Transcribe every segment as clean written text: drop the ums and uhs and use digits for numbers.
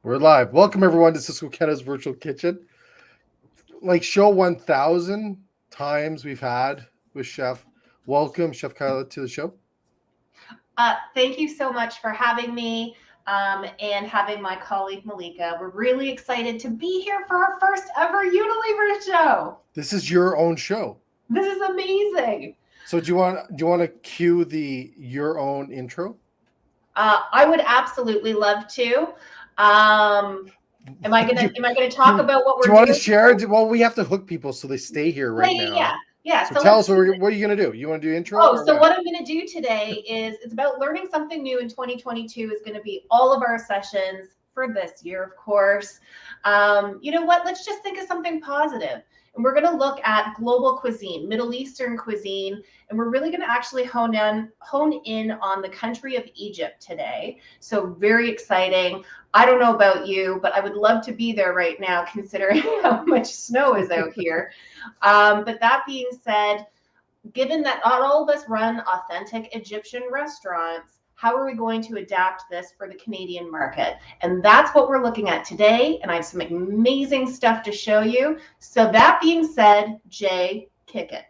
We're live. Welcome everyone to Cisco Canada's Virtual Kitchen. Like show 1,000 times we've had with Chef. Welcome, Chef Kyla, to the show. Thank you so much for having me and having my colleague Malika. We're really excited to be here for our first ever Unilever show. This is your own show. This is amazing. So do you want to cue the your own intro? I would absolutely love to. Am I gonna talk about what we're doing? Do you want to share? Well, we have to hook people so they stay here right now. Yeah. So tell us what are you going to do? You want to do intro? What I'm going to do today is it's about learning something new in 2022 is going to be all of our sessions for this year, of course. You know what? Let's just think of something positive. And we're going to look at global cuisine, Middle Eastern cuisine, and we're really going to actually hone in on the country of Egypt today. So very exciting. I don't know about you, but I would love to be there right now, considering how much snow is out here. But that being said, given that not all of us run authentic Egyptian restaurants, how are we going to adapt this for the Canadian market? And that's what we're looking at today. And I have some amazing stuff to show you. So that being said, Jay, kick it.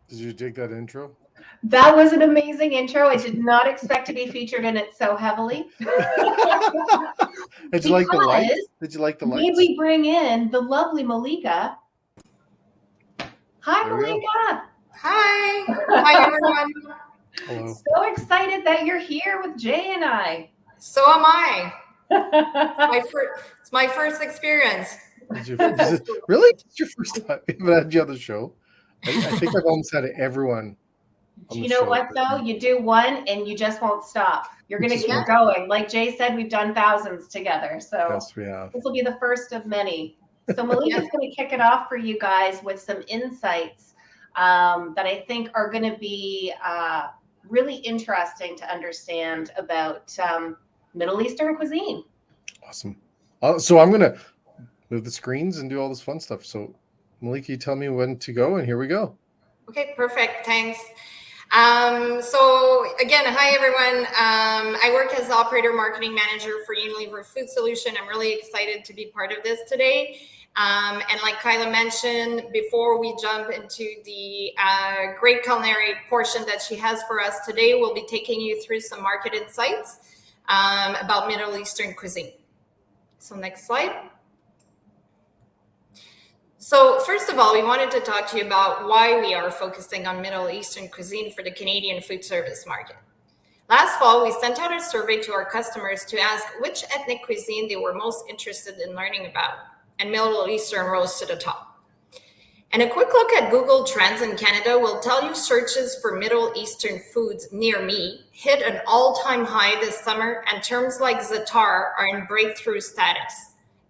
Did you dig that intro? That was an amazing intro. I did not expect to be featured in it so heavily. Did you like the lights? Did you like the lights? Did we bring in the lovely Malika? Hi, Malika. Hi. Hi, everyone. Hello. So excited that you're here with Jay and I. So am I. It's my first experience. Really? It's your first time? We haven't had you on the show. I think I've almost had everyone. You know what, though? You do one and you just won't stop. You're going to keep going. Like Jay said, we've done thousands together. So yes, we have. This will be the first of many. So Malika's going to kick it off for you guys with some insights that I think are going to be really interesting to understand about Middle Eastern cuisine. Awesome. So I'm going to move the screens and do all this fun stuff. So Malika, you tell me when to go, and here we go. Okay, perfect. Thanks. So again, hi, everyone. I work as operator marketing manager for Unilever Food Solution. I'm really excited to be part of this today. And like Kyla mentioned, before we jump into the great culinary portion that she has for us today, we'll be taking you through some market insights about Middle Eastern cuisine. So next slide. So first of all, we wanted to talk to you about why we are focusing on Middle Eastern cuisine for the Canadian food service market. Last fall, we sent out a survey to our customers to ask which ethnic cuisine they were most interested in learning about, and Middle Eastern rose to the top. And a quick look at Google Trends in Canada will tell you searches for Middle Eastern foods near me hit an all-time high this summer, and terms like za'atar are in breakthrough status.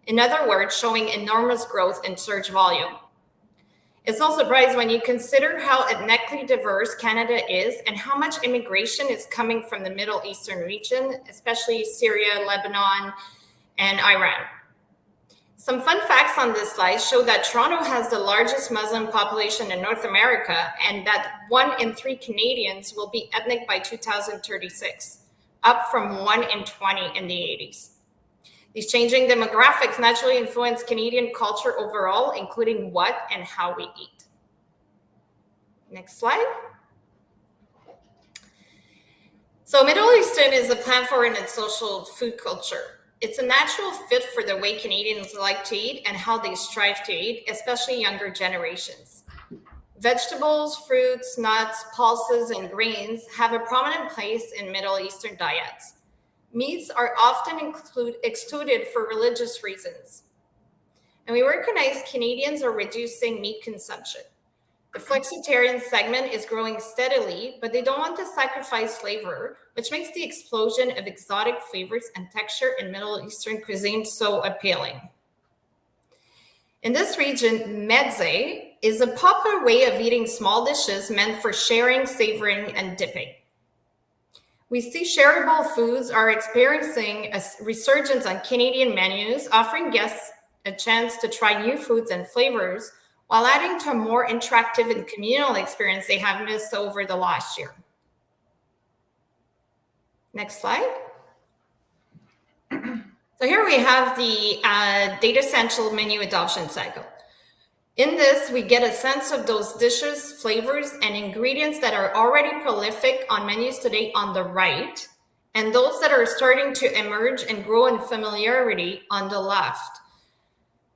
In other words, showing enormous growth in search volume. It's no surprise when you consider how ethnically diverse Canada is and how much immigration is coming from the Middle Eastern region, especially Syria, Lebanon, and Iran. Some fun facts on this slide show that Toronto has the largest Muslim population in North America, and that 1 in 3 Canadians will be ethnic by 2036, up from 1 in 20 in the 80s. These changing demographics naturally influence Canadian culture overall, including what and how we eat. Next slide. So Middle Eastern is a platform in its social food culture. It's a natural fit for the way Canadians like to eat and how they strive to eat, especially younger generations. Vegetables, fruits, nuts, pulses, and grains have a prominent place in Middle Eastern diets. meats are often excluded for religious reasons. And we recognize Canadians are reducing meat consumption. The flexitarian segment is growing steadily, but they don't want to sacrifice flavor, which makes the explosion of exotic flavors and texture in Middle Eastern cuisine so appealing. In this region, meze is a popular way of eating small dishes meant for sharing, savoring, and dipping. We see shareable foods are experiencing a resurgence on Canadian menus, offering guests a chance to try new foods and flavors while adding to a more interactive and communal experience they have missed over the last year. Next slide. So here we have the Data Essential menu adoption cycle. In this, we get a sense of those dishes, flavors, and ingredients that are already prolific on menus today on the right, and those that are starting to emerge and grow in familiarity on the left.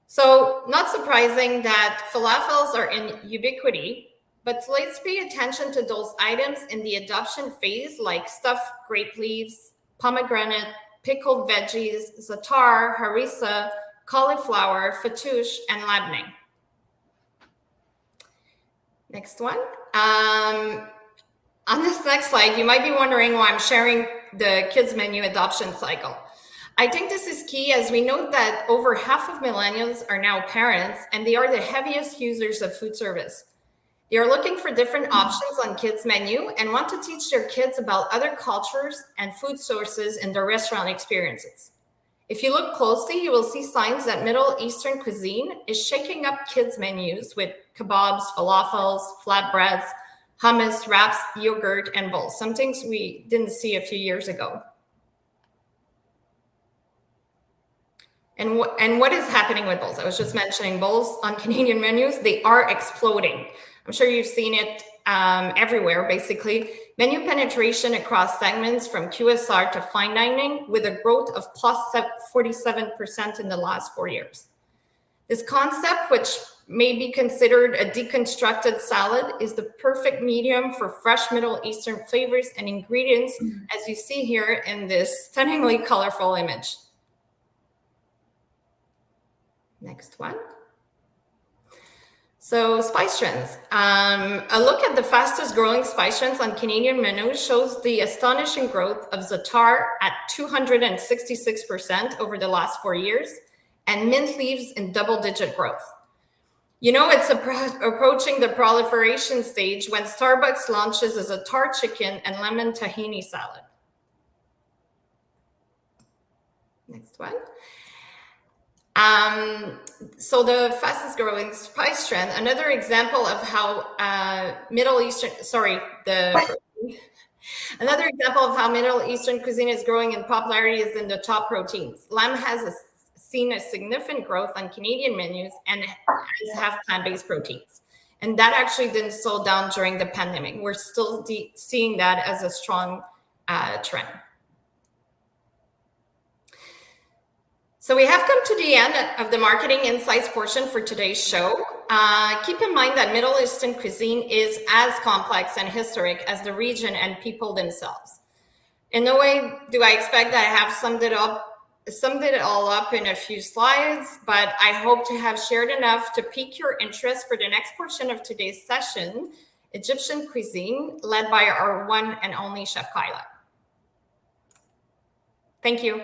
So not surprising that falafels are in ubiquity, but let's pay attention to those items in the adoption phase like stuffed grape leaves, pomegranate, pickled veggies, za'atar, harissa, cauliflower, fattoush, and labneh. Next one. On this next slide, you might be wondering why I'm sharing the kids menu adoption cycle. I think this is key as we know that over half of millennials are now parents and they are the heaviest users of food service. They are looking for different options on kids menu and want to teach their kids about other cultures and food sources in their restaurant experiences. If you look closely, you will see signs that Middle Eastern cuisine is shaking up kids menus with kebabs, falafels, flatbreads, hummus, wraps, yogurt, and bowls, some things we didn't see a few years ago. And what is happening with bowls? I was just mentioning bowls on Canadian menus. They are exploding. I'm sure you've seen it everywhere, basically. Menu penetration across segments from QSR to fine dining with a growth of plus 47% in the last 4 years. This concept, which may be considered a deconstructed salad, is the perfect medium for fresh Middle Eastern flavors and ingredients, as you see here in this stunningly colorful image. Next one. So spice trends. A look at the fastest growing spice trends on Canadian menus shows the astonishing growth of za'atar at 266% over the last 4 years and mint leaves in double-digit growth. You know, it's approaching the proliferation stage when Starbucks launches a za'atar chicken and lemon tahini salad. Next one. So the fastest growing spice trend, another example of how Middle Eastern cuisine is growing in popularity is in the top proteins. Lamb has seen a significant growth on Canadian menus and have plant-based proteins. And that actually didn't slow down during the pandemic. We're still seeing that as a strong trend. So we have come to the end of the marketing insights portion for today's show. Keep in mind that Middle Eastern cuisine is as complex and historic as the region and people themselves. In no way do I expect that I have summed it all up in a few slides, but I hope to have shared enough to pique your interest for the next portion of today's session, Egyptian cuisine, led by our one and only Chef Kyla. Thank you.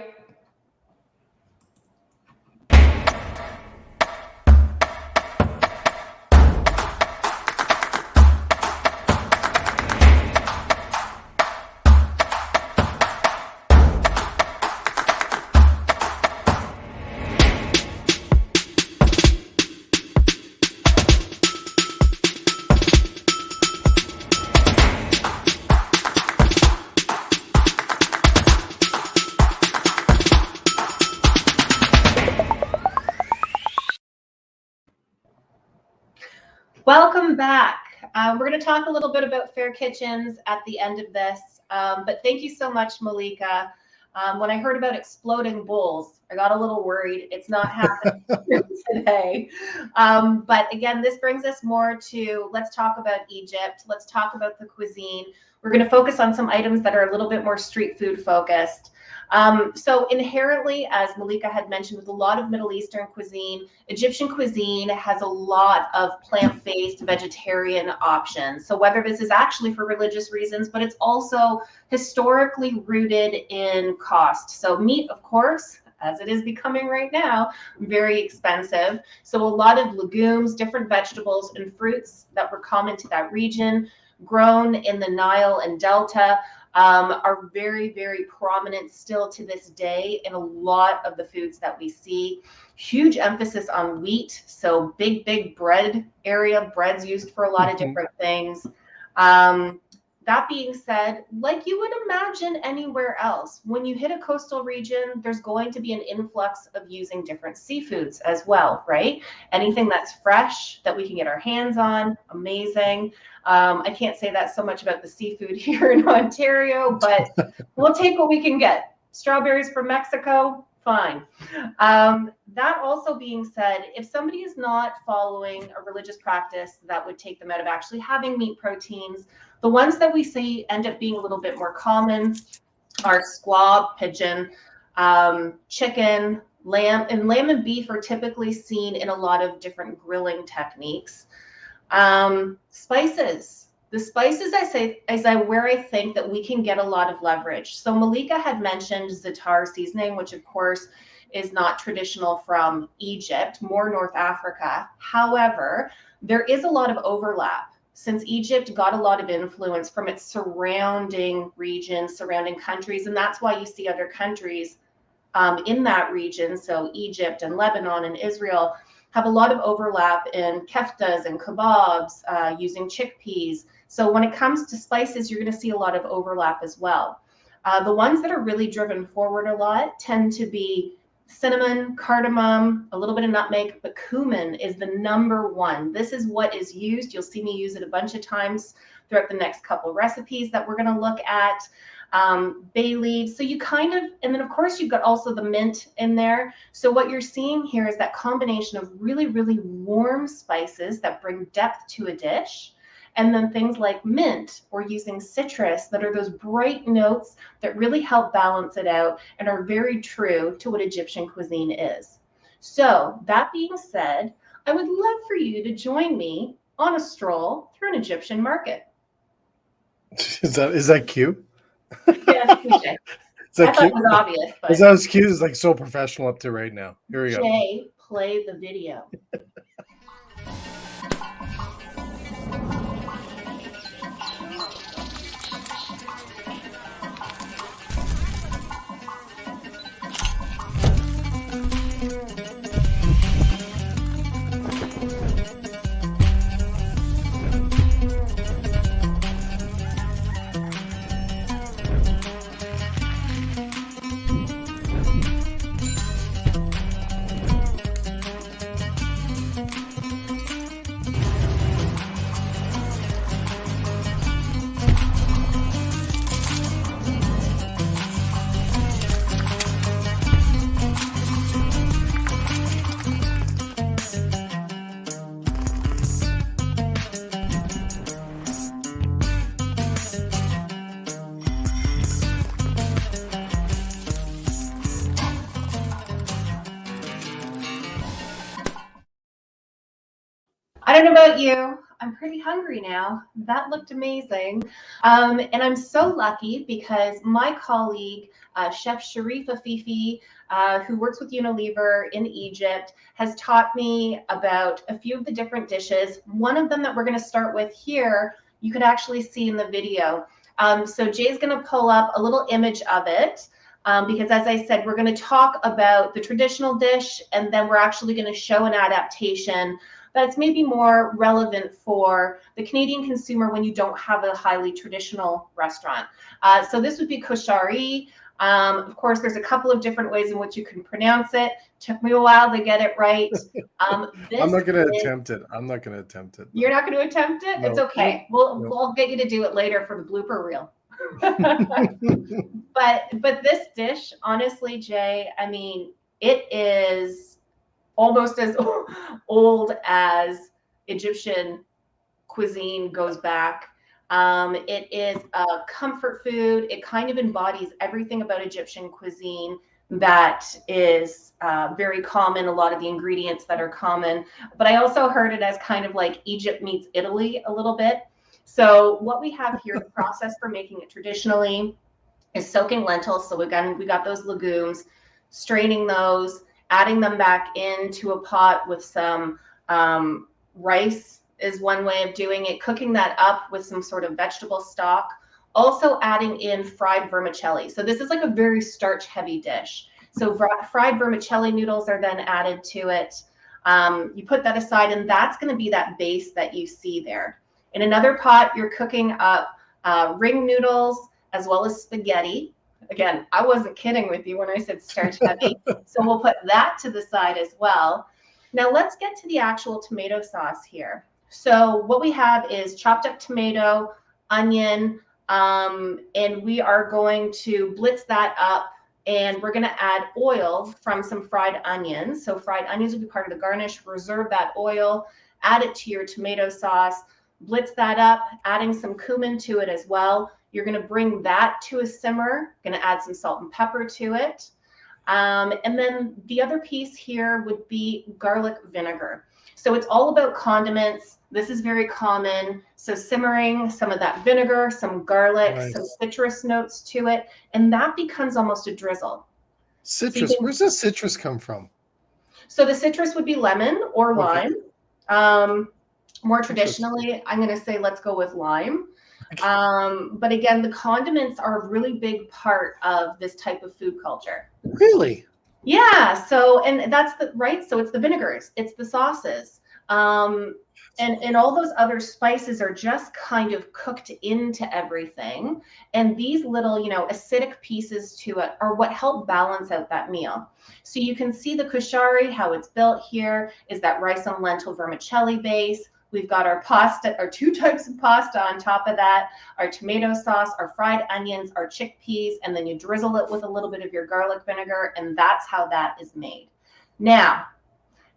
Welcome back. We're going to talk a little bit about fair kitchens at the end of this, but thank you so much, Malika. When I heard about exploding bowls, I got a little worried. It's not happening today. But again, this brings us more to, let's talk about Egypt. Let's talk about the cuisine. We're going to focus on some items that are a little bit more street food focused. So inherently, as Malika had mentioned, with a lot of Middle Eastern cuisine, Egyptian cuisine has a lot of plant-based vegetarian options. So whether this is actually for religious reasons, but it's also historically rooted in cost. So meat, of course, as it is becoming right now, very expensive. So a lot of legumes, different vegetables and fruits that were common to that region, grown in the Nile and Delta, are very, very prominent still to this day in a lot of the foods that we see. Huge emphasis on wheat. So big bread area. Bread's used for a lot of different things. That being said, like you would imagine anywhere else, when you hit a coastal region, there's going to be an influx of using different seafoods as well, right? Anything that's fresh that we can get our hands on, amazing. I can't say that so much about the seafood here in Ontario, but we'll take what we can get. Strawberries from Mexico, fine. That also being said, if somebody is not following a religious practice that would take them out of actually having meat proteins, the ones that we see end up being a little bit more common are squab, pigeon, chicken, lamb, and lamb and beef are typically seen in a lot of different grilling techniques. Spices. The spices is where I think that we can get a lot of leverage. So Malika had mentioned za'atar seasoning, which of course is not traditional from Egypt, more North Africa. However, there is a lot of overlap since Egypt got a lot of influence from its surrounding regions, surrounding countries, and that's why you see other countries in that region, so Egypt and Lebanon and Israel, have a lot of overlap in keftas and kebabs, using chickpeas. So when it comes to spices, you're going to see a lot of overlap as well. The ones that are really driven forward a lot tend to be cinnamon, cardamom, a little bit of nutmeg, but cumin is the #1. This is what is used. You'll see me use it a bunch of times throughout the next couple recipes that we're going to look at. Bay leaves. So you kind of, and then of course you've got also the mint in there. So what you're seeing here is that combination of really, really warm spices that bring depth to a dish. And then things like mint or using citrus that are those bright notes that really help balance it out and are very true to what Egyptian cuisine is. So that being said, I would love for you to join me on a stroll through an Egyptian market. Is that cute? Yeah, okay. I thought it was obvious. But Is that as cute? It's like so professional up to right now. Here we go. Jay, play the video. I don't know about you. I'm pretty hungry now. That looked amazing. And I'm so lucky because my colleague, Chef Sharifa Fifi, who works with Unilever in Egypt, has taught me about a few of the different dishes. One of them that we're going to start with here, you could actually see in the video. So Jay's going to pull up a little image of it. Because as I said, we're going to talk about the traditional dish, and then we're actually going to show an adaptation that's maybe more relevant for the Canadian consumer when you don't have a highly traditional restaurant. So this would be kushari. Of course, there's a couple of different ways in which you can pronounce it. Took me a while to get it right. I'm not going to attempt it. I'm not going to attempt it. You're not going to attempt it? No. It's okay. We'll get you to do it later for the blooper reel. but this dish, honestly, Jay, I mean, it is almost as old as Egyptian cuisine goes back. It is a comfort food. It kind of embodies everything about Egyptian cuisine that is very common, a lot of the ingredients that are common. But I also heard it as kind of like Egypt meets Italy a little bit. So what we have here, the process for making it traditionally is soaking lentils. So again, we got those legumes, straining those, adding them back into a pot with some rice is one way of doing it, cooking that up with some sort of vegetable stock, also adding in fried vermicelli. So this is like a very starch heavy dish. So fried vermicelli noodles are then added to it. You put that aside, and that's going to be that base that you see there. In another pot, you're cooking up ring noodles as well as spaghetti. Again, I wasn't kidding with you when I said starch heavy. So we'll put that to the side as well. Now let's get to the actual tomato sauce here. So what we have is chopped up tomato, onion, and we are going to blitz that up, and we're going to add oil from some fried onions. So fried onions will be part of the garnish. Reserve that oil, add it to your tomato sauce, blitz that up, adding some cumin to it as well. You're going to bring that to a simmer, going to add some salt and pepper to it. And then the other piece here would be garlic vinegar. So it's all about condiments. This is very common. So simmering some of that vinegar, some garlic, Nice. some citrus notes to it, and that becomes almost a drizzle. Citrus. Where's the citrus come from? So the citrus would be lemon or lime. More traditionally, I'm going to say let's go with lime. But again, the condiments are a really big part of this type of food culture. Really? Yeah. So, and that's the right. So it's the vinegars, it's the sauces, and all those other spices are just kind of cooked into everything. And these little, acidic pieces to it are what help balance out that meal. So you can see the kushari, how it's built here is that rice and lentil vermicelli base. We've got our pasta, our 2 types of pasta on top of that, our tomato sauce, our fried onions, our chickpeas, and then you drizzle it with a little bit of your garlic vinegar, and that's how that is made. Now,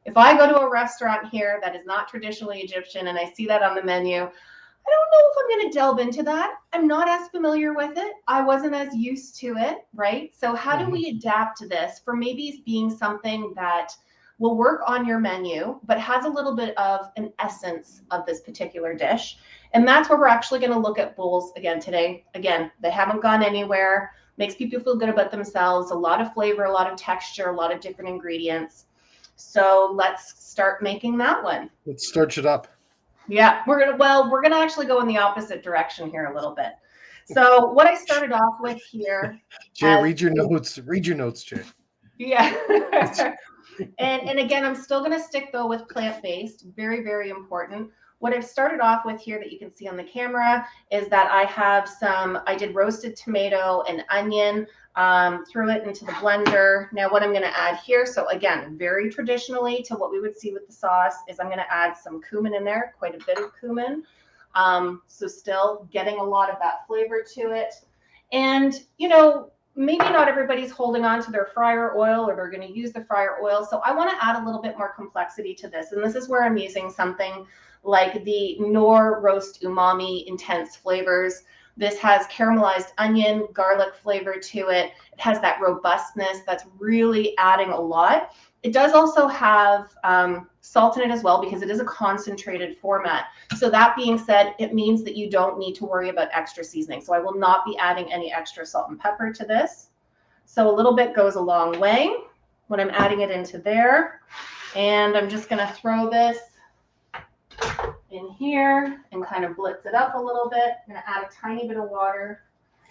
if I go to a restaurant here that is not traditionally Egyptian and I see that on the menu, I don't know if I'm going to delve into that. I'm not as familiar with it. I wasn't as used to it, right? So how do we adapt to this for maybe being something that will work on your menu, but has a little bit of an essence of this particular dish? And that's where we're actually going to look at bowls again today. Again, they haven't gone anywhere, makes people feel good about themselves, a lot of flavor, a lot of texture, a lot of different ingredients. So let's start making that one. Let's starch it up. Yeah, we're gonna actually go in the opposite direction here a little bit. So what I started off with here. Jay, read your notes. Read your notes, Jay. Yeah. And again, I'm still going to stick though with plant-based, very, very important. What I've started off with here that you can see on the camera is that I did roasted tomato and onion, threw it into the blender. Now what I'm going to add here, so again, very traditionally to what we would see with the sauce, is I'm going to add some cumin in there, quite a bit of cumin. So still getting a lot of that flavor to it. And, maybe not everybody's holding on to their fryer oil or they're going to use the fryer oil. So I want to add a little bit more complexity to this. And this is where I'm using something like the Knorr roast umami intense flavors. This has caramelized onion, garlic flavor to it. It has that robustness that's really adding a lot. It does also have salt in it as well because it is a concentrated format. So that being said, it means that you don't need to worry about extra seasoning. So I will not be adding any extra salt and pepper to this. So a little bit goes a long way when I'm adding it into there. And I'm just going to throw this in here and kind of blitz it up a little bit. I'm going to add a tiny bit of water.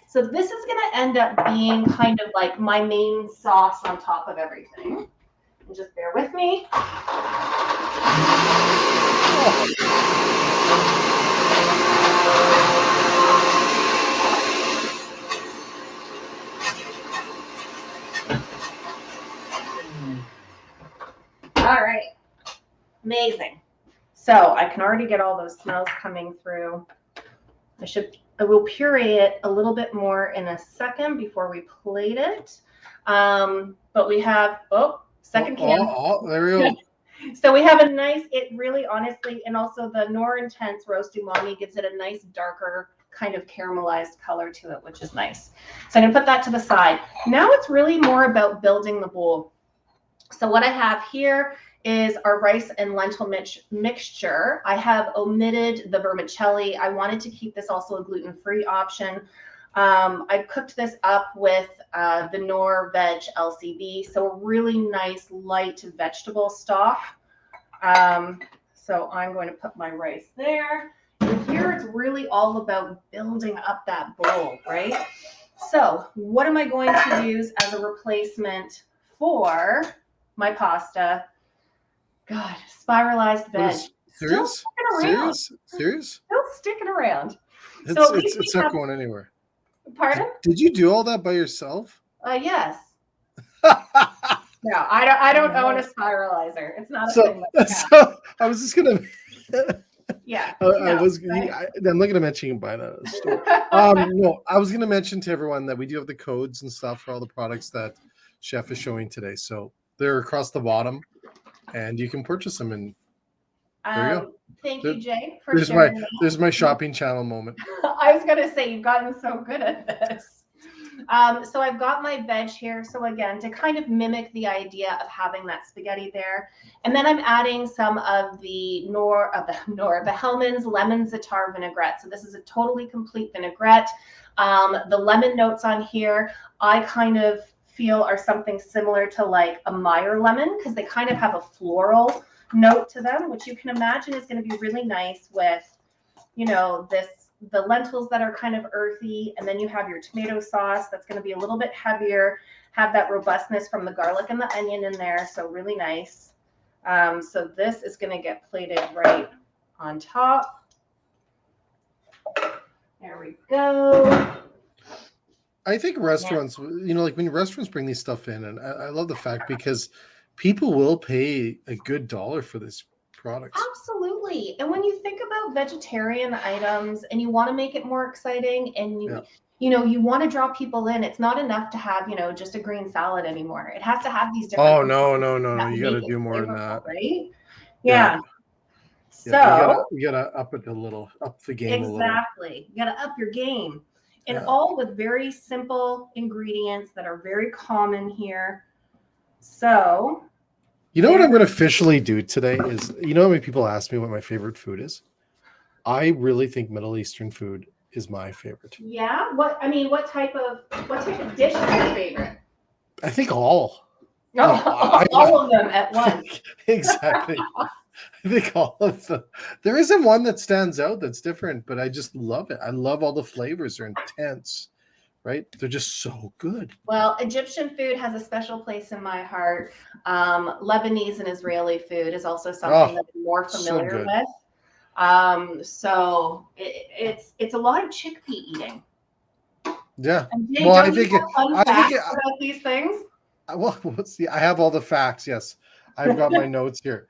So this is going to end up being kind of like my main sauce on top of everything. And just bear with me. All right. Amazing. So I can already get all those smells coming through. I will puree it a little bit more in a second before we plate it. But we have, second can. There we go. So we have a nice, it really honestly, and also the Knorr Intense Roast Umami gives it a nice darker kind of caramelized color to it, which is nice. So I'm gonna put that to the side. Now it's really more about building the bowl. So what I have here is our rice and lentil mixture. I have omitted the vermicelli. I wanted to keep this also a gluten-free option. I cooked this up with the Knorr Veg LCV, so a really nice light vegetable stock. So I'm going to put my rice there. And here it's really all about building up that bowl, right? So what am I going to use as a replacement for my pasta? God, spiralized veg. Serious? Serious? Still sticking around. It's not going anywhere. Pardon? Did you do all that by yourself? Yes. No, I don't own a spiralizer. It's not a thing. So I was just gonna. Yeah. I'm not gonna mention you can buy that at a store. No, I was gonna mention to everyone that we do have the codes and stuff for all the products that Chef is showing today. So they're across the bottom, and you can purchase them. And there you go. Thank you, Jay, for sharing that. There's my shopping channel moment. I was gonna say you've gotten so good at this. So I've got my veg here. So again, to kind of mimic the idea of having that spaghetti there. And then I'm adding some of the Hellmann's lemon za'atar vinaigrette. So this is a totally complete vinaigrette. The lemon notes on here, I kind of feel are something similar to like a Meyer lemon because they kind of have a floral note to them, which you can imagine is going to be really nice with, you know, the lentils that are kind of earthy, and then you have your tomato sauce that's going to be a little bit heavier, have that robustness from the garlic and the onion in there, so really nice. So this is going to get plated right on top. There we go. I think restaurants, you know, like when restaurants bring these stuff in, and I love the fact because people will pay a good dollar for this product. Absolutely. And when you think about vegetarian items and you want to make it more exciting and you know, you want to draw people in, it's not enough to have, you know, just a green salad anymore. It has to have these different. Oh, no. You got to do more than that. Right? Yeah. So you gotta up it a little, up the game a little. Exactly. You got to up your game. And all with very simple ingredients that are very common here. So you know what I'm going to officially do today is, you know how many people ask me what my favorite food is? I really think Middle Eastern food is my favorite. Yeah? What type of dish is your favorite? I think all. All of them at once. Exactly. I think all of them. There isn't one that stands out that's different, but I just love it. I love all the flavors. They're intense. Right? They're just so good. Well, Egyptian food has a special place in my heart. Lebanese and Israeli food is also something that I'm more familiar with. So it's a lot of chickpea eating. Yeah. Jay, well, I think about these things. Well, let's see. I have all the facts. Yes, I've got my notes here.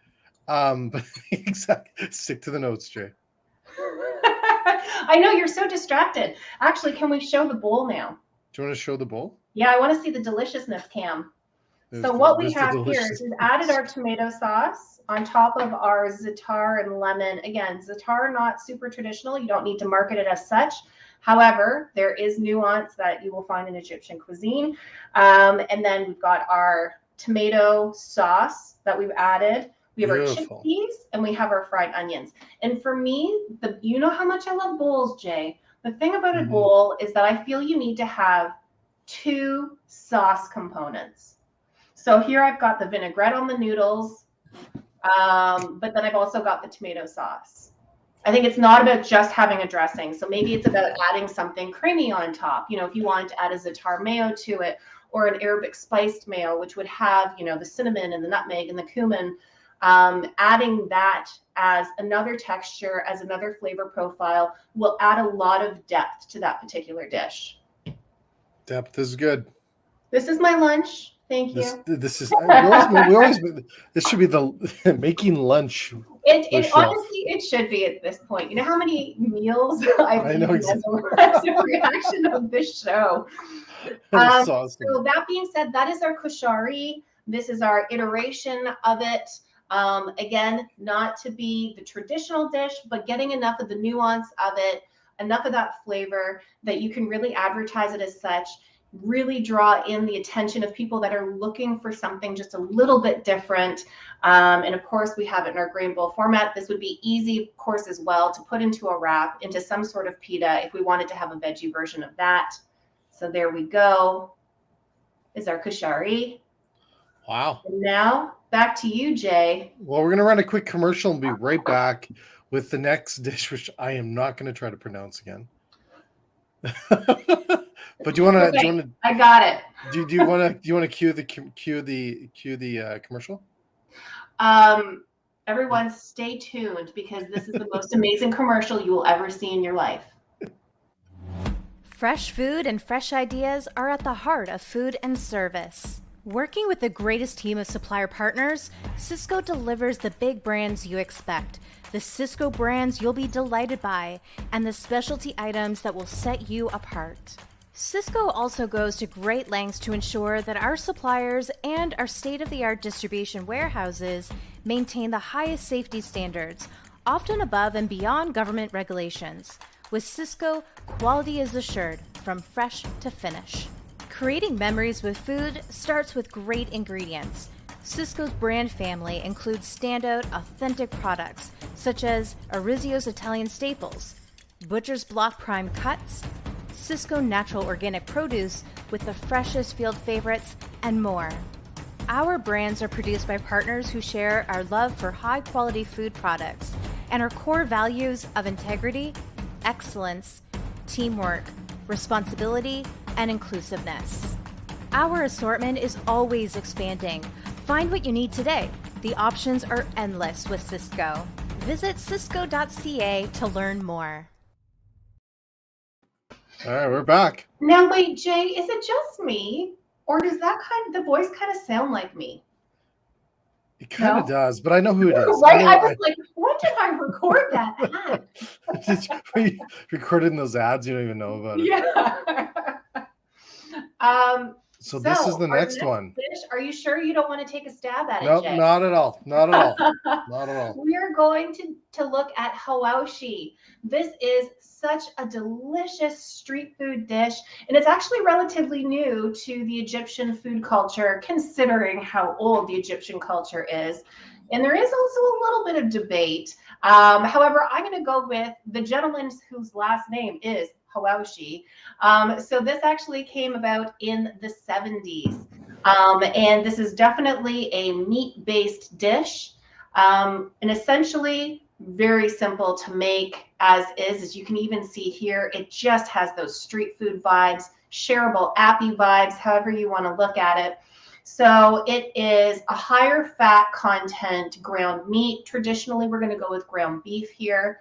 But exactly. Stick to the notes, Jay. I know you're so distracted. Actually, can we show the bowl now? Do you want to show the bowl? Yeah, I want to see the deliciousness cam. So what we have here is we've added our tomato sauce on top of our za'atar and lemon. Again, za'atar, not super traditional. You don't need to market it as such. However, there is nuance that you will find in Egyptian cuisine. And then we've got our tomato sauce that we've added. We have our chickpeas and we have our fried onions. And for me, you know how much I love bowls, Jay. The thing about a bowl is that I feel you need to have two sauce components. So here I've got the vinaigrette on the noodles, but then I've also got the tomato sauce. I think it's not about just having a dressing. So maybe it's about adding something creamy on top. You know, if you wanted to add a za'atar mayo to it or an Arabic spiced mayo, which would have, you know, the cinnamon and the nutmeg and the cumin. Adding that as another texture, as another flavor profile, will add a lot of depth to that particular dish. Depth is good. This is my lunch. Thank you. This should be the making lunch. Honestly, it should be at this point. You know how many meals I've eaten as a reaction of this show. Awesome. So that being said, that is our kushari. This is our iteration of it. Again, not to be the traditional dish, but getting enough of the nuance of it enough of that flavor that you can really advertise it as such, really draw in the attention of people that are looking for something just a little bit different. And of course, we have it in our grain bowl format. This would be easy, of course, as well, to put into a wrap, into some sort of pita if we wanted to have a veggie version of that. So there we go. Is our kushari. Wow. And now back to you, Jay. Well, we're going to run a quick commercial and be right back with the next dish, which I am not going to try to pronounce again. But do you want to? I got it. Do you want to cue the commercial? Everyone, stay tuned because this is the most amazing commercial you will ever see in your life. Fresh food and fresh ideas are at the heart of food and service. Working with the greatest team of supplier partners, Sysco delivers the big brands you expect, the Sysco brands you'll be delighted by, and the specialty items that will set you apart. Sysco also goes to great lengths to ensure that our suppliers and our state-of-the-art distribution warehouses maintain the highest safety standards, often above and beyond government regulations. With Sysco, quality is assured from fresh to finish. Creating memories with food starts with great ingredients. Sysco's brand family includes standout, authentic products such as Orizio's Italian staples, Butcher's Block Prime cuts, Sysco natural organic produce with the freshest field favorites, and more. Our brands are produced by partners who share our love for high-quality food products and our core values of integrity, excellence, teamwork, responsibility, and inclusiveness. Our assortment is always expanding. Find what you need today. The options are endless with Sysco. Visit sysco.ca to learn more. All right, we're back. Now, wait, Jay, is it just me, or does the voice kind of sound like me? It kind of does, but I know who it is. Right? I was like, when did I record that ad? We recorded in those ads, you don't even know about it. Yeah. So this is the next one. Dish, are you sure you don't want to take a stab at Nope, it, Jay? not at all. Not at all. Not at all. We are going to look at Hawaushi. This is such a delicious street food dish, and it's actually relatively new to the Egyptian food culture, considering how old the Egyptian culture is. And there is also a little bit of debate. However, I'm going to go with the gentleman whose last name is Hawaushi. So this actually came about in the 70s. And this is definitely a meat-based dish. And essentially very simple to make as is. As you can even see here, it just has those street food vibes, shareable appy vibes, however you want to look at it. So it is a higher fat content ground meat. Traditionally, we're going to go with ground beef here.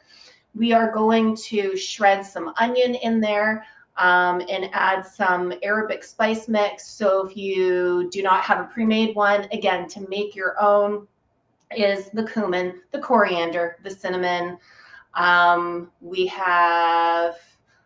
We are going to shred some onion in there and add some Arabic spice mix. So if you do not have a pre-made one, again, to make your own is the cumin, the coriander, the cinnamon. We have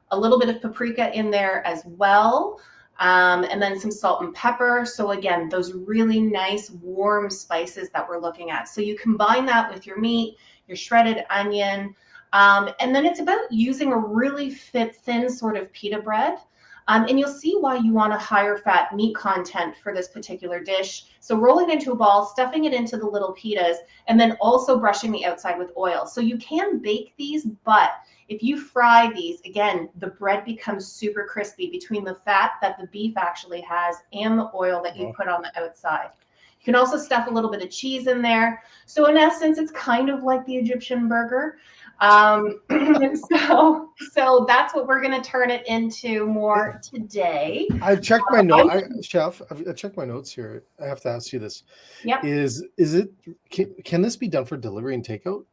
a little bit of paprika in there as well. And then some salt and pepper. So again, those really nice warm spices that we're looking at. So you combine that with your meat, your shredded onion, and then it's about using a really thin sort of pita bread. And you'll see why you want a higher fat meat content for this particular dish. So rolling into a ball, stuffing it into the little pitas, and then also brushing the outside with oil. So you can bake these, but if you fry these, again, the bread becomes super crispy between the fat that the beef actually has and the oil that you put on the outside. You can also stuff a little bit of cheese in there. So in essence, it's kind of like the Egyptian burger. So that's what we're going to turn it into more today. I've checked my notes, Chef. I've checked my notes here. I have to ask you this. Yep. Can this be done for delivery and takeout?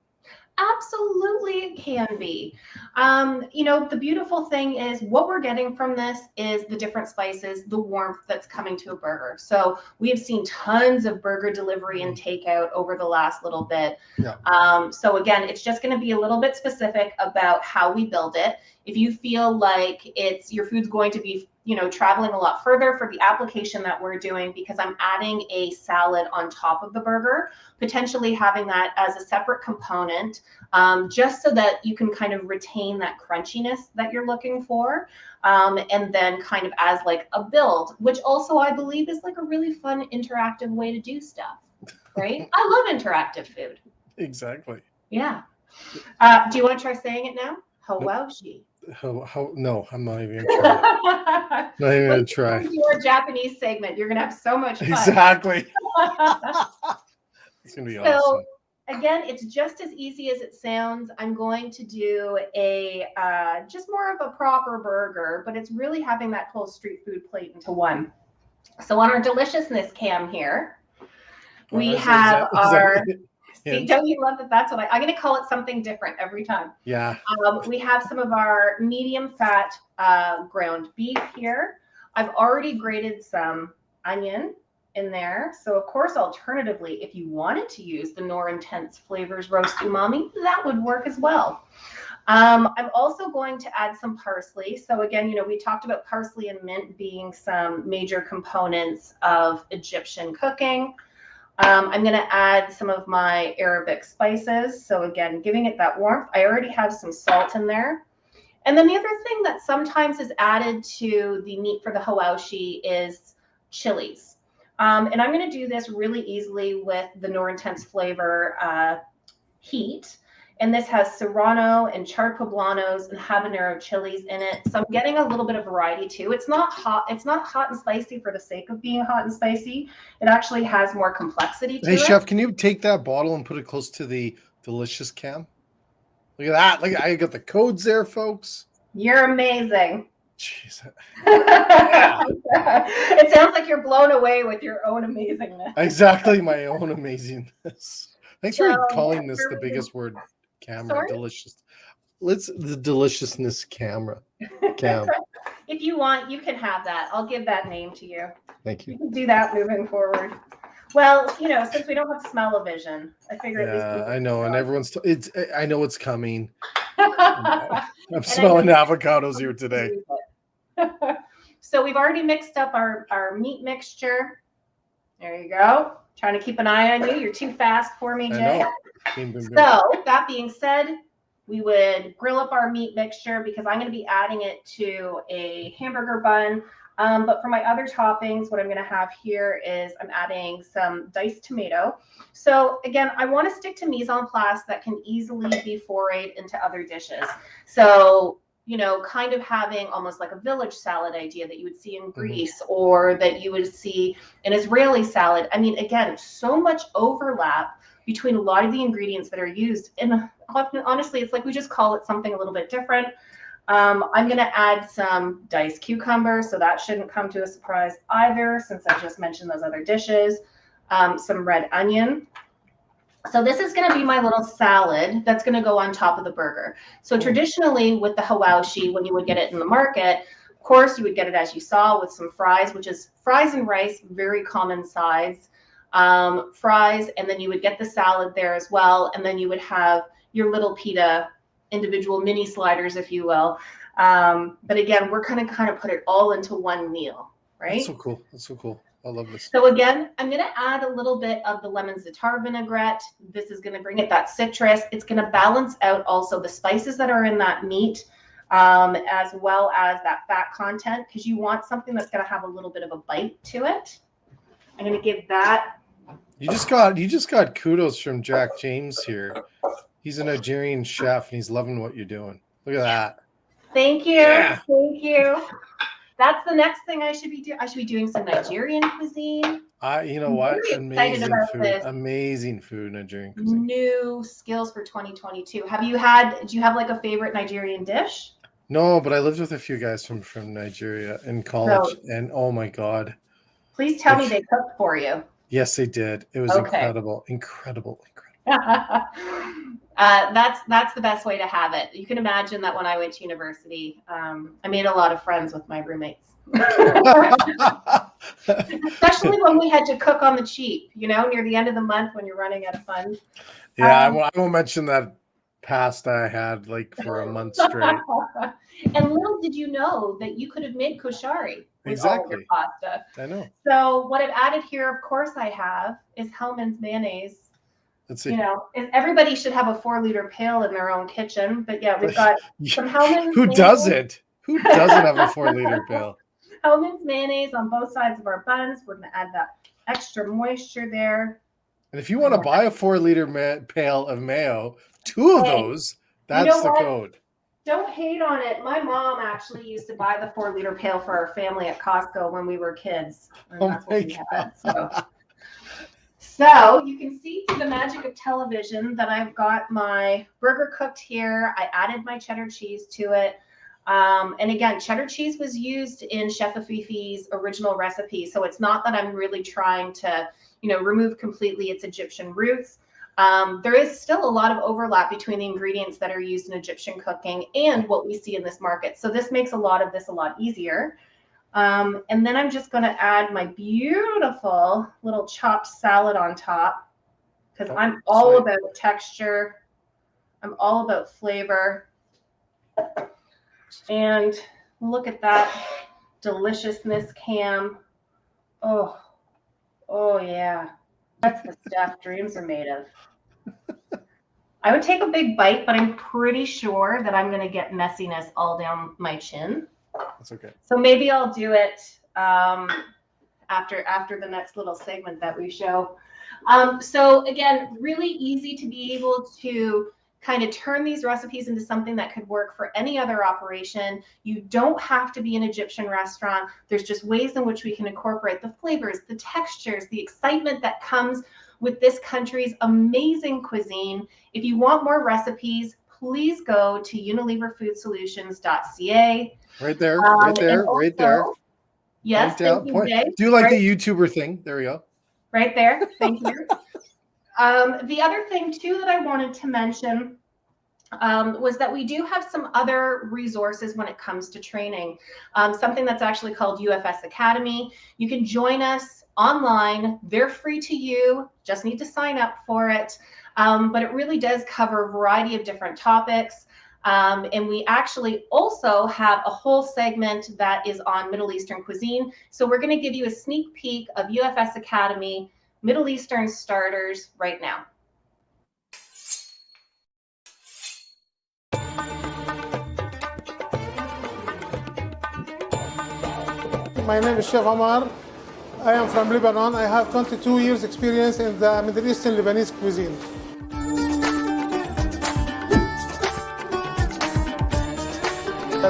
Absolutely, it can be. The beautiful thing is what we're getting from this is the different spices, the warmth that's coming to a burger. So we have seen tons of burger delivery and takeout over the last little bit. Yeah. So again, it's just going to be a little bit specific about how we build it. If you feel like your food's going to be, traveling a lot further for the application that we're doing, because I'm adding a salad on top of the burger, potentially having that as a separate component, just so that you can kind of retain that crunchiness that you're looking for. And then kind of as like a build, which also I believe is like a really fun interactive way to do stuff, right? I love interactive food. Exactly. Yeah. Do you want to try saying it now? Hawaushi. No, I'm not even gonna try. Not even gonna try. Your Japanese segment. You're gonna have so much fun. Exactly. It's gonna be awesome. Again, it's just as easy as it sounds. I'm going to do a just more of a proper burger, but it's really having that whole street food plate into one. So on our deliciousness cam here, we have our. See, don't you love that? That's what I'm going to call it something different every time. Yeah. We have some of our medium fat ground beef here. I've already grated some onion in there. So of course, alternatively, if you wanted to use the Knorr Intense Flavors Roast Umami, that would work as well. I'm also going to add some parsley. So again, we talked about parsley and mint being some major components of Egyptian cooking. I'm going to add some of my Arabic spices. So again, giving it that warmth. I already have some salt in there. And then the other thing that sometimes is added to the meat for the Hawaushi is chilies. And I'm going to do this really easily with the Knorr Intense Flavor heat. And this has serrano and charred poblanos and habanero chilies in it. So I'm getting a little bit of variety too. It's not hot. It's not hot and spicy for the sake of being hot and spicy. It actually has more complexity to it. Hey, Chef, can you take that bottle and put it close to the delicious cam? Look at that. Look, I got the codes there, folks. You're amazing. Jeez. It sounds like you're blown away with your own amazingness. Exactly, my own amazingness. Thanks for calling this the biggest word. Camera. Sorry? Delicious. The deliciousness camera. Cam. If you want, you can have that. I'll give that name to you. Thank you. You can do that moving forward. Well, since we don't have smell-o-vision, I figure at least I know, and everyone's I know it's coming. I'm smelling avocados here today. So we've already mixed up our meat mixture. There you go. Trying to keep an eye on you. You're too fast for me, Jay. So that being said, we would grill up our meat mixture because I'm going to be adding it to a hamburger bun. But for my other toppings, what I'm going to have here is I'm adding some diced tomato. So again, I want to stick to mise en place that can easily be forayed into other dishes. So, kind of having almost like a village salad idea that you would see in Greece or that you would see an Israeli salad. I mean, again, so much overlap between a lot of the ingredients that are used. And honestly, it's like we just call it something a little bit different. I'm going to add some diced cucumber, so that shouldn't come to a surprise either, since I just mentioned those other dishes. Some red onion. So this is going to be my little salad that's going to go on top of the burger. So traditionally with the Hawaushi, when you would get it in the market, of course, you would get it as you saw with some fries, which is fries and rice, very common size. Fries, and then you would get the salad there as well, and then you would have your little pita, individual mini sliders, if you will. But again, we're going to kind of put it all into one meal, right? That's so cool. That's so cool. I love this. So again, I'm going to add a little bit of the lemon za'atar vinaigrette. This is going to bring it that citrus. It's going to balance out also the spices that are in that meat, as well as that fat content, because you want something that's going to have a little bit of a bite to it. I'm going to give that. You just got kudos from Jack James here. He's a Nigerian chef and he's loving what you're doing. Look at that. Thank you. Yeah. Thank you. That's the next thing I should be doing. I should be doing some Nigerian cuisine. You know what? Amazing food. This. Amazing food, Nigerian cuisine. New skills for 2022. Do you have like a favorite Nigerian dish? No, but I lived with a few guys from Nigeria in college, and oh my God. Please tell me they cooked for you. Yes, they did. It was incredible. That's the best way to have it. You can imagine that when I went to university, I made a lot of friends with my roommates. Especially when we had to cook on the cheap, near the end of the month when you're running out of funds. Yeah, I won't mention that pasta I had like for a month straight. And little did you know that you could have made kushari with all of your Exactly. pasta. I know. So what I've added here, of course, I have is Hellmann's mayonnaise. Let's see. You know, everybody should have a 4-liter pail in their own kitchen. But yeah, we've got some Hellmann's. Who doesn't? Who doesn't have a 4-liter pail? Hellmann's mayonnaise on both sides of our buns. We're going to add that extra moisture there. And if you want to buy a 4-liter pail of mayo, 2 of those, that's the code. Don't hate on it. My mom actually used to buy the 4-liter pail for our family at Costco when we were kids. And that's what we had. So you can see through the magic of television that I've got my burger cooked here. I added my cheddar cheese to it. And again, cheddar cheese was used in Chef Afifi's original recipe. So it's not that I'm really trying to, remove completely its Egyptian roots. There is still a lot of overlap between the ingredients that are used in Egyptian cooking and what we see in this market. So this makes a lot of this a lot easier. And then I'm just going to add my beautiful little chopped salad on top because I'm all about texture. I'm all about flavor. And look at that deliciousness, Cam. Oh yeah. That's the stuff dreams are made of. I would take a big bite, but I'm pretty sure that I'm going to get messiness all down my chin. That's okay. So maybe I'll do it after the next little segment that we show. So again, really easy to be able to kind of turn these recipes into something that could work for any other operation. You don't have to be an Egyptian restaurant. There's just ways in which we can incorporate the flavors, the textures, the excitement that comes with this country's amazing cuisine. If you want more recipes, please go to unileverfoodsolutions.ca. Right there, right there, right there. Yes, thank you, Jay. Do you like the YouTuber thing? There we go. Right there, thank you. The other thing, too, that I wanted to mention was that we do have some other resources when it comes to training, something that's actually called UFS Academy. You can join us online. They're free to you. Just need to sign up for it. But it really does cover a variety of different topics. And we actually also have a whole segment that is on Middle Eastern cuisine. So we're going to give you a sneak peek of UFS Academy Middle Eastern starters right now. My name is Chef Omar. I am from Lebanon. I have 22 years experience in the Middle Eastern Lebanese cuisine.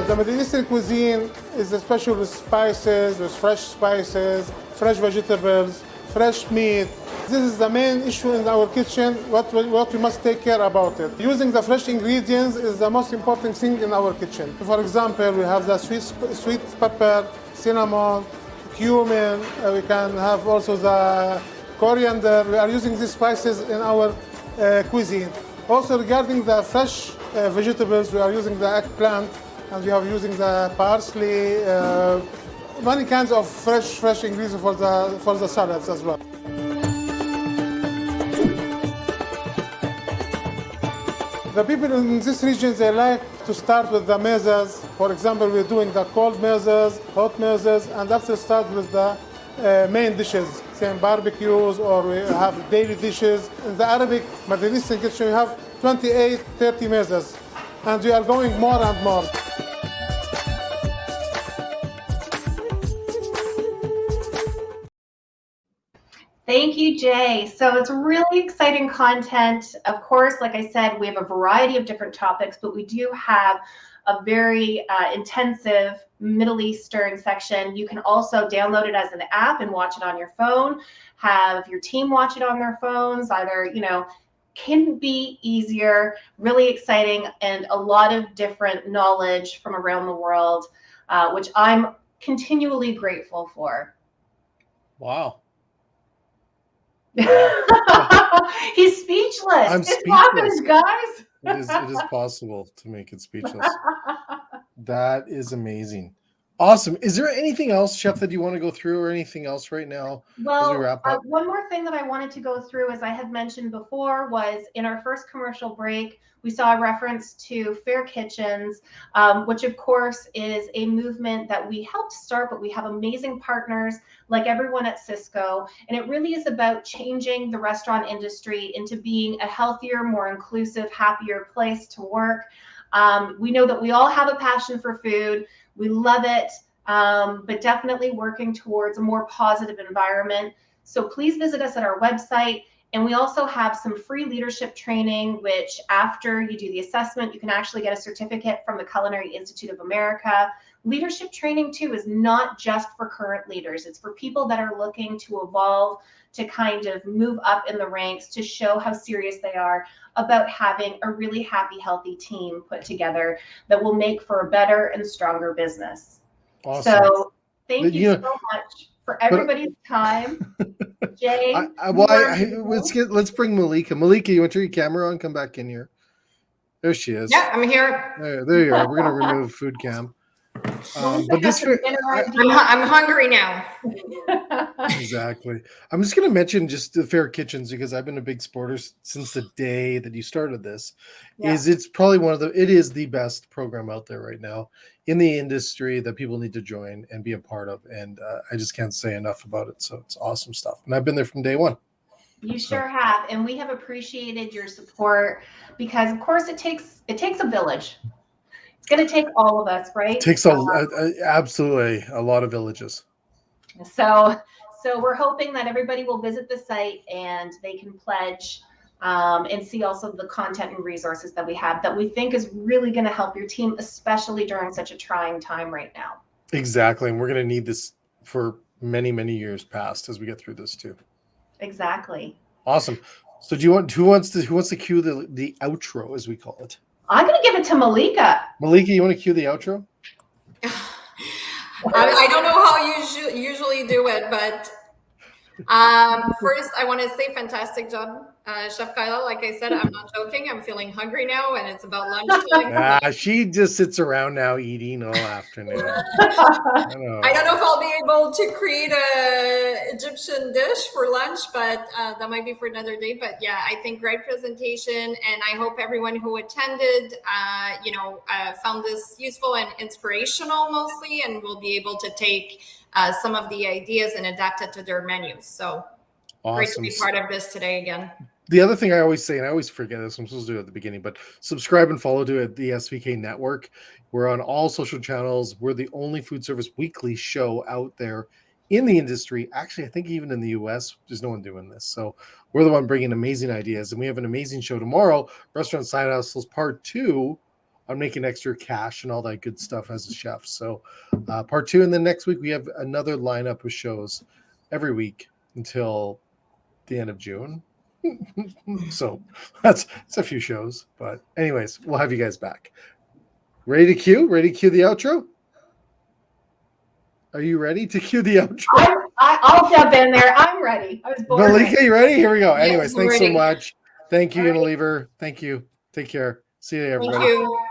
The Middle Eastern cuisine is special with spices, with fresh spices, fresh vegetables, fresh meat. This is the main issue in our kitchen, what we must take care about it. Using the fresh ingredients is the most important thing in our kitchen. For example, we have the sweet pepper, cinnamon, cumin. We can have also the coriander. We are using these spices in our cuisine. Also regarding the fresh vegetables, we are using the eggplant, and we are using the parsley, many kinds of fresh ingredients for the salads as well. The people in this region, they like to start with the mezes. For example, we're doing the cold mezes, hot mezes, and after start with the main dishes, same barbecues, or we have daily dishes. In the Arabic Middle Eastern kitchen, we have 28, 30 mezes, and we are going more and more. Thank you, Jay. So it's really exciting content. Of course, like I said, we have a variety of different topics, but we do have a very intensive Middle Eastern section. You can also download it as an app and watch it on your phone, have your team watch it on their phones, either, can be easier, really exciting, and a lot of different knowledge from around the world, which I'm continually grateful for. Wow. He's speechless. I'm it's speechless. Happening, guys. It is possible to make it speechless. That is amazing. Awesome. Is there anything else, Chef, that you want to go through, or anything else right now as we Well, wrap up? one more thing that I wanted to go through, as I had mentioned before, was in our first commercial break, we saw a reference to Fair Kitchens, which of course is a movement that we helped start, but we have amazing partners like everyone at Cisco. And it really is about changing the restaurant industry into being a healthier, more inclusive, happier place to work. We know that we all have a passion for food. We love it, but definitely working towards a more positive environment. So please visit us at our website. And we also have some free leadership training, which after you do the assessment, you can actually get a certificate from the Culinary Institute of America. Leadership training too is not just for current leaders. It's for people that are looking to evolve, to kind of move up in the ranks, to show how serious they are about having a really happy, healthy team put together that will make for a better and stronger business. Awesome. So thank you so much for everybody's time. Jay, let's bring Malika. Malika, you want to turn your camera on? Come back in here. There she is. Yeah, I'm here. There you are. We're gonna remove food cam. But this, I'm hungry now. Exactly. I'm just going to mention just the Fair Kitchens, because I've been a big supporter since the day that you started this. Yeah. It's probably it is the best program out there right now in the industry that people need to join and be a part of. And I just can't say enough about it. So it's awesome stuff. And I've been there from day one. You sure have. And we have appreciated your support, because of course it takes a village. It's going to take all of us, right? It takes absolutely a lot of villages. So we're hoping that everybody will visit the site and they can pledge and see also the content and resources that we have that we think is really going to help your team, especially during such a trying time right now. Exactly. And we're going to need this for many, many years past as we get through this too. Exactly. Awesome. So who wants to cue the outro, as we call it? I'm going to give it to Malika. Malika, you want to cue the outro? I don't know how you usually do it, but first I want to say fantastic job, Chef Kyla. Like I said, I'm not joking. I'm feeling hungry now, and it's about lunchtime. Yeah, she just sits around now eating all afternoon. I don't know if I'll be able to create a Egyptian dish for lunch, but that might be for another day. But yeah, I think great presentation, and I hope everyone who attended, found this useful and inspirational mostly, and will be able to take some of the ideas and adapt it to their menus. So awesome. Great to be part of this today again. The other thing I always say, and I always forget this, I'm supposed to do it at the beginning, but subscribe and follow to the SVK network. We're on all social channels. We're the only food service weekly show out there in the industry. Actually, I think even in the US, there's no one doing this. So we're the one bringing amazing ideas. And we have an amazing show tomorrow, Restaurant Side Hustles Part 2. on making extra cash and all that good stuff as a chef. So part 2. And then next week, we have another lineup of shows every week until the end of June. So it's a few shows. But anyways, we'll have you guys back. Ready to cue the outro? Are you ready to cue the outro? I'll jump in there. I'm ready. I was born. Malika, you ready? Here we go. Yes, anyways, thanks ready. So much. Thank you, Unilever. Thank you. Take care. See you, everybody. Thank you.